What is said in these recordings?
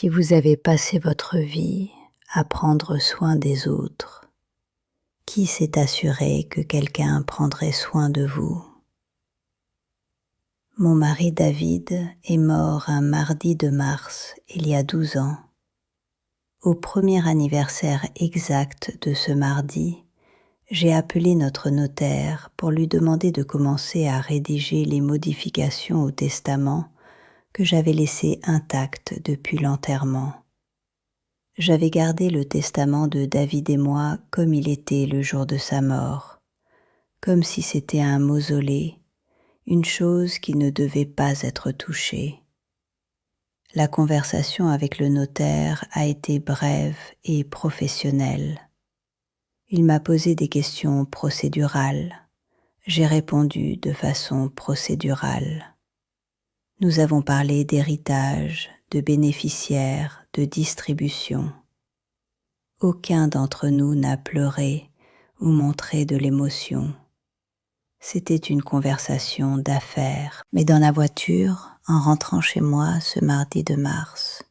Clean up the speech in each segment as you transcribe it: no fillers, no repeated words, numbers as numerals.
Si vous avez passé votre vie à prendre soin des autres, qui s'est assuré que quelqu'un prendrait soin de vous? Mon mari David est mort un mardi de mars il y a 12 ans. Au premier anniversaire exact de ce mardi, j'ai appelé notre notaire pour lui demander de commencer à rédiger les modifications au testament que j'avais laissé intact depuis l'enterrement. J'avais gardé le testament de David et moi comme il était le jour de sa mort, comme si c'était un mausolée, une chose qui ne devait pas être touchée. La conversation avec le notaire a été brève et professionnelle. Il m'a posé des questions procédurales. J'ai répondu de façon procédurale. Nous avons parlé d'héritage, de bénéficiaires, de distribution. Aucun d'entre nous n'a pleuré ou montré de l'émotion. C'était une conversation d'affaires. Mais dans la voiture, en rentrant chez moi ce mardi de mars,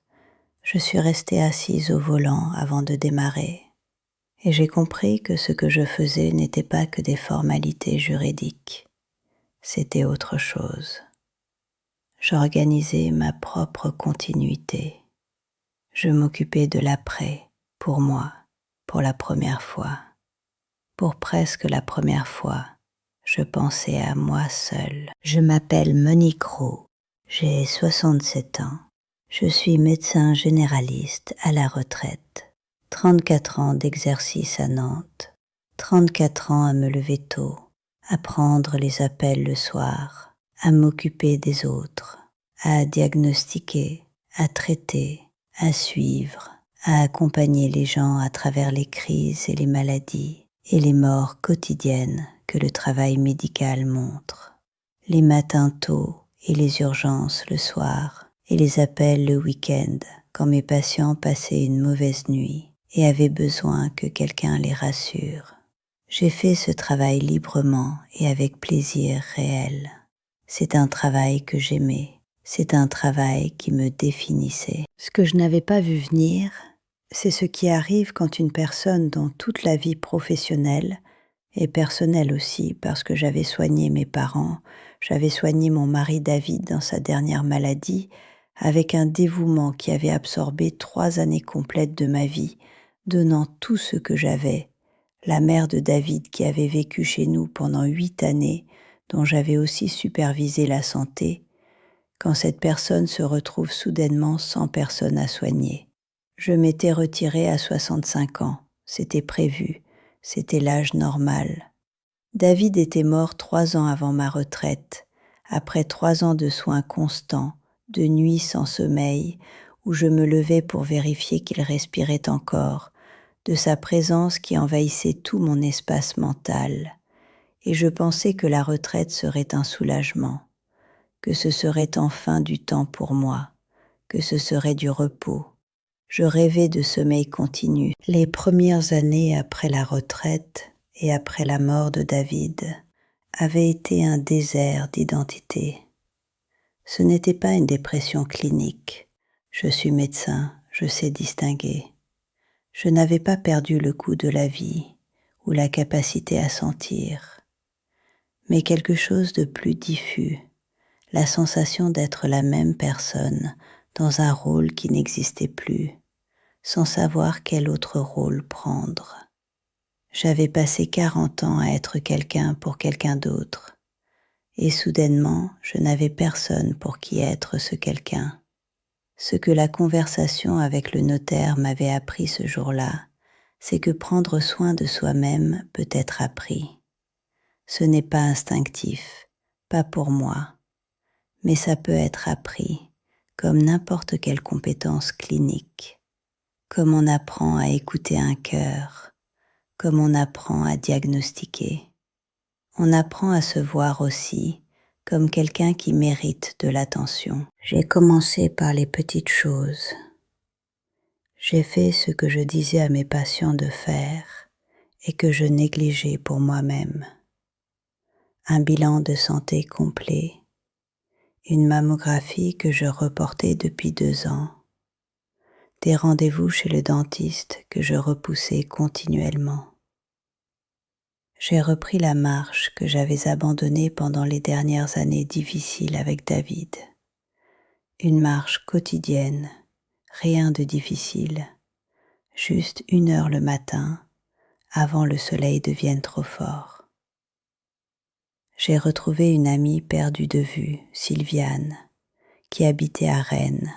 je suis restée assise au volant avant de démarrer. Et j'ai compris que ce que je faisais n'était pas que des formalités juridiques. C'était autre chose. J'organisais ma propre continuité. Je m'occupais de l'après, pour moi, pour la première fois. Pour presque la première fois, je pensais à moi seule. Je m'appelle Monique Roux, j'ai 67 ans. Je suis médecin généraliste à la retraite. 34 ans d'exercice à Nantes. 34 ans à me lever tôt, à prendre les appels le soir, à m'occuper des autres, à diagnostiquer, à traiter, à suivre, à accompagner les gens à travers les crises et les maladies et les morts quotidiennes que le travail médical montre. Les matins tôt et les urgences le soir et les appels le week-end quand mes patients passaient une mauvaise nuit et avaient besoin que quelqu'un les rassure. J'ai fait ce travail librement et avec plaisir réel. C'est un travail que j'aimais. C'est un travail qui me définissait. Ce que je n'avais pas vu venir, c'est ce qui arrive quand une personne dont toute la vie professionnelle et personnelle aussi, parce que j'avais soigné mes parents, j'avais soigné mon mari David dans sa dernière maladie, avec un dévouement qui avait absorbé 3 années complètes de ma vie, donnant tout ce que j'avais. La mère de David qui avait vécu chez nous pendant 8 années, dont j'avais aussi supervisé la santé, quand cette personne se retrouve soudainement sans personne à soigner. Je m'étais retirée à 65 ans, c'était prévu, c'était l'âge normal. David était mort 3 ans avant ma retraite, après 3 ans de soins constants, de nuits sans sommeil, où je me levais pour vérifier qu'il respirait encore, de sa présence qui envahissait tout mon espace mental. Et je pensais que la retraite serait un soulagement, que ce serait enfin du temps pour moi, que ce serait du repos. Je rêvais de sommeil continu. Les premières années après la retraite et après la mort de David avaient été un désert d'identité. Ce n'était pas une dépression clinique. Je suis médecin, je sais distinguer. Je n'avais pas perdu le goût de la vie ou la capacité à sentir, mais quelque chose de plus diffus, la sensation d'être la même personne dans un rôle qui n'existait plus, sans savoir quel autre rôle prendre. J'avais passé 40 ans à être quelqu'un pour quelqu'un d'autre, et soudainement, je n'avais personne pour qui être ce quelqu'un. Ce que la conversation avec le notaire m'avait appris ce jour-là, c'est que prendre soin de soi-même peut être appris. Ce n'est pas instinctif, pas pour moi, mais ça peut être appris, comme n'importe quelle compétence clinique, comme on apprend à écouter un cœur, comme on apprend à diagnostiquer. On apprend à se voir aussi comme quelqu'un qui mérite de l'attention. J'ai commencé par les petites choses. J'ai fait ce que je disais à mes patients de faire et que je négligeais pour moi-même. Un bilan de santé complet, une mammographie que je reportais depuis 2 ans, des rendez-vous chez le dentiste que je repoussais continuellement. J'ai repris la marche que j'avais abandonnée pendant les dernières années difficiles avec David. Une marche quotidienne, rien de difficile, juste 1 heure le matin, avant le soleil devienne trop fort. J'ai retrouvé une amie perdue de vue, Sylviane, qui habitait à Rennes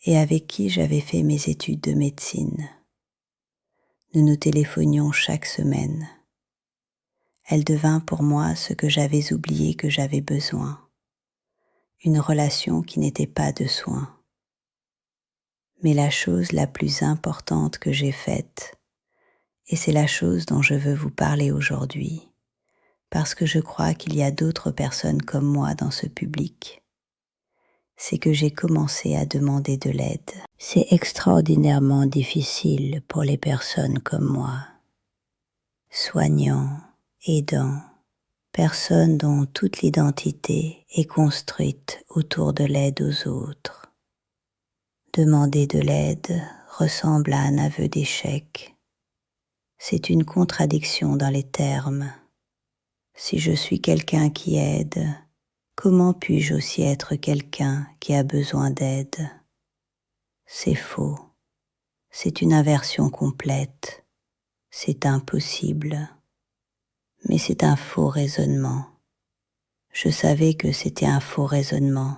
et avec qui j'avais fait mes études de médecine. Nous nous téléphonions chaque semaine. Elle devint pour moi ce que j'avais oublié que j'avais besoin, une relation qui n'était pas de soins. Mais la chose la plus importante que j'ai faite, et c'est la chose dont je veux vous parler aujourd'hui, parce que je crois qu'il y a d'autres personnes comme moi dans ce public, c'est que j'ai commencé à demander de l'aide. C'est extraordinairement difficile pour les personnes comme moi, soignants, aidants, personnes dont toute l'identité est construite autour de l'aide aux autres. Demander de l'aide ressemble à un aveu d'échec. C'est une contradiction dans les termes. Si je suis quelqu'un qui aide, comment puis-je aussi être quelqu'un qui a besoin d'aide? C'est faux. C'est une inversion complète. C'est impossible. Mais c'est un faux raisonnement. Je savais que c'était un faux raisonnement.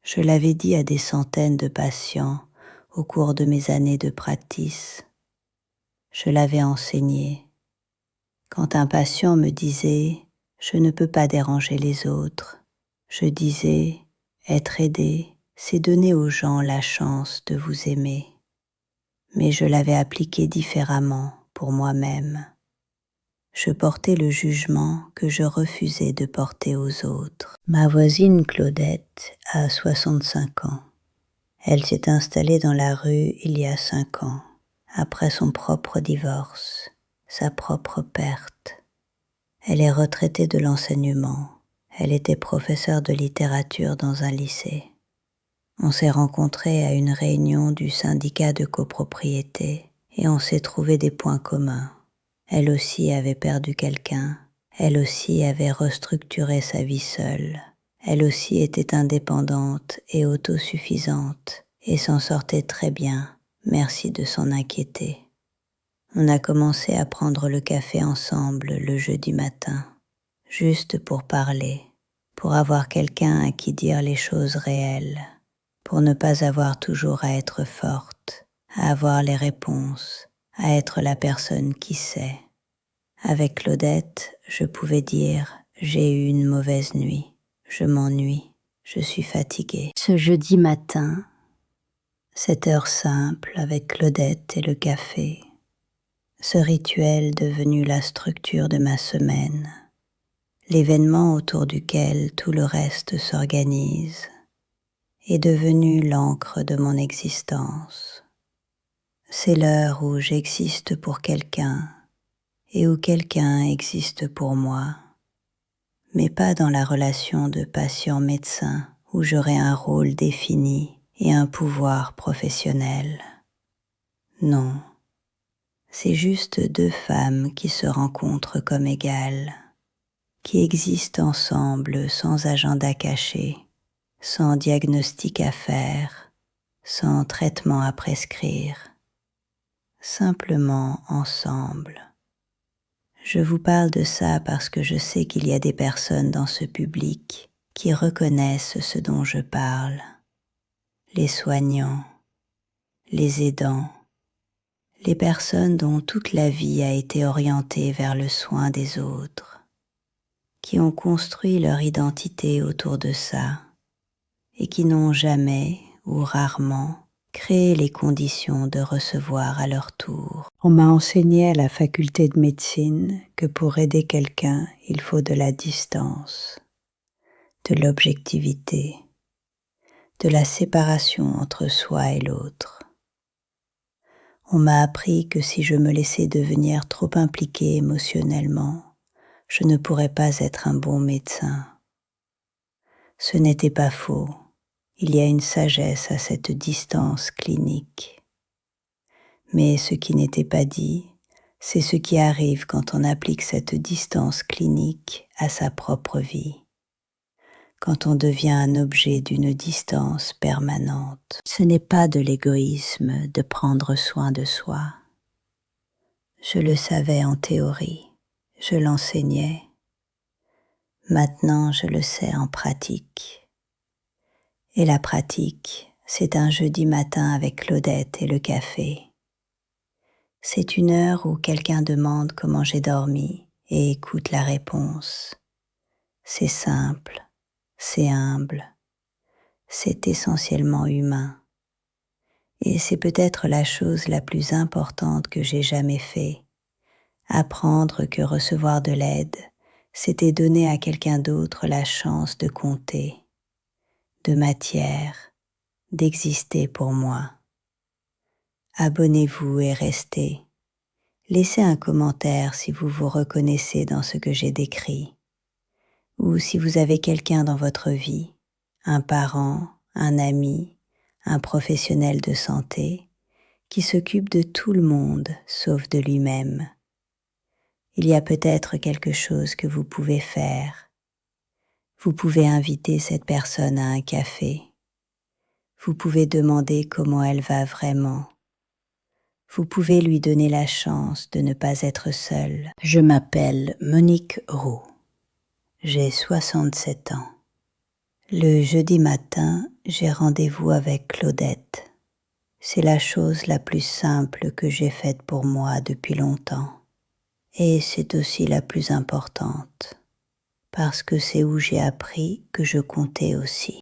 Je l'avais dit à des centaines de patients au cours de mes années de practice. Je l'avais enseigné. Quand un patient me disait « je ne peux pas déranger les autres », je disais « être aidé, c'est donner aux gens la chance de vous aimer ». Mais je l'avais appliqué différemment pour moi-même. Je portais le jugement que je refusais de porter aux autres. Ma voisine Claudette a 65 ans. Elle s'est installée dans la rue il y a 5 ans, après son propre divorce, sa propre perte. Elle est retraitée de l'enseignement. Elle était professeure de littérature dans un lycée. On s'est rencontrés à une réunion du syndicat de copropriété et on s'est trouvé des points communs. Elle aussi avait perdu quelqu'un, elle aussi avait restructuré sa vie seule, elle aussi était indépendante et autosuffisante et s'en sortait très bien, merci de s'en inquiéter. On a commencé à prendre le café ensemble le jeudi matin, juste pour parler, pour avoir quelqu'un à qui dire les choses réelles, pour ne pas avoir toujours à être forte, à avoir les réponses, à être la personne qui sait. Avec Claudette, je pouvais dire « j'ai eu une mauvaise nuit, je m'ennuie, je suis fatiguée ». Ce jeudi matin, cette heure simple avec Claudette et le café, ce rituel devenu la structure de ma semaine, l'événement autour duquel tout le reste s'organise, est devenu l'encre de mon existence. C'est l'heure où j'existe pour quelqu'un et où quelqu'un existe pour moi, mais pas dans la relation de patient-médecin où j'aurai un rôle défini et un pouvoir professionnel. Non, c'est juste 2 femmes qui se rencontrent comme égales, qui existent ensemble sans agenda caché, sans diagnostic à faire, sans traitement à prescrire, simplement ensemble. Je vous parle de ça parce que je sais qu'il y a des personnes dans ce public qui reconnaissent ce dont je parle. Les soignants, les aidants, les personnes dont toute la vie a été orientée vers le soin des autres, qui ont construit leur identité autour de ça et qui n'ont jamais ou rarement créé les conditions de recevoir à leur tour. On m'a enseigné à la faculté de médecine que pour aider quelqu'un, il faut de la distance, de l'objectivité, de la séparation entre soi et l'autre. On m'a appris que si je me laissais devenir trop impliquée émotionnellement, je ne pourrais pas être un bon médecin. Ce n'était pas faux. Il y a une sagesse à cette distance clinique. Mais ce qui n'était pas dit, c'est ce qui arrive quand on applique cette distance clinique à sa propre vie, quand on devient un objet d'une distance permanente. Ce n'est pas de l'égoïsme de prendre soin de soi. Je le savais en théorie, je l'enseignais. Maintenant, je le sais en pratique. Et la pratique, c'est un jeudi matin avec Claudette et le café. C'est une heure où quelqu'un demande comment j'ai dormi et écoute la réponse. C'est simple, c'est humble, c'est essentiellement humain. Et c'est peut-être la chose la plus importante que j'ai jamais fait. Apprendre que recevoir de l'aide, c'était donner à quelqu'un d'autre la chance de compter, de matière, d'exister pour moi. Abonnez-vous et restez. Laissez un commentaire si vous vous reconnaissez dans ce que j'ai décrit, ou si vous avez quelqu'un dans votre vie, un parent, un ami, un professionnel de santé, qui s'occupe de tout le monde sauf de lui-même. Il y a peut-être quelque chose que vous pouvez faire. Vous pouvez inviter cette personne à un café. Vous pouvez demander comment elle va vraiment. Vous pouvez lui donner la chance de ne pas être seule. Je m'appelle Monique Roux. J'ai 67 ans. Le jeudi matin, j'ai rendez-vous avec Claudette. C'est la chose la plus simple que j'ai faite pour moi depuis longtemps. Et c'est aussi la plus importante, parce que c'est où j'ai appris que je comptais aussi.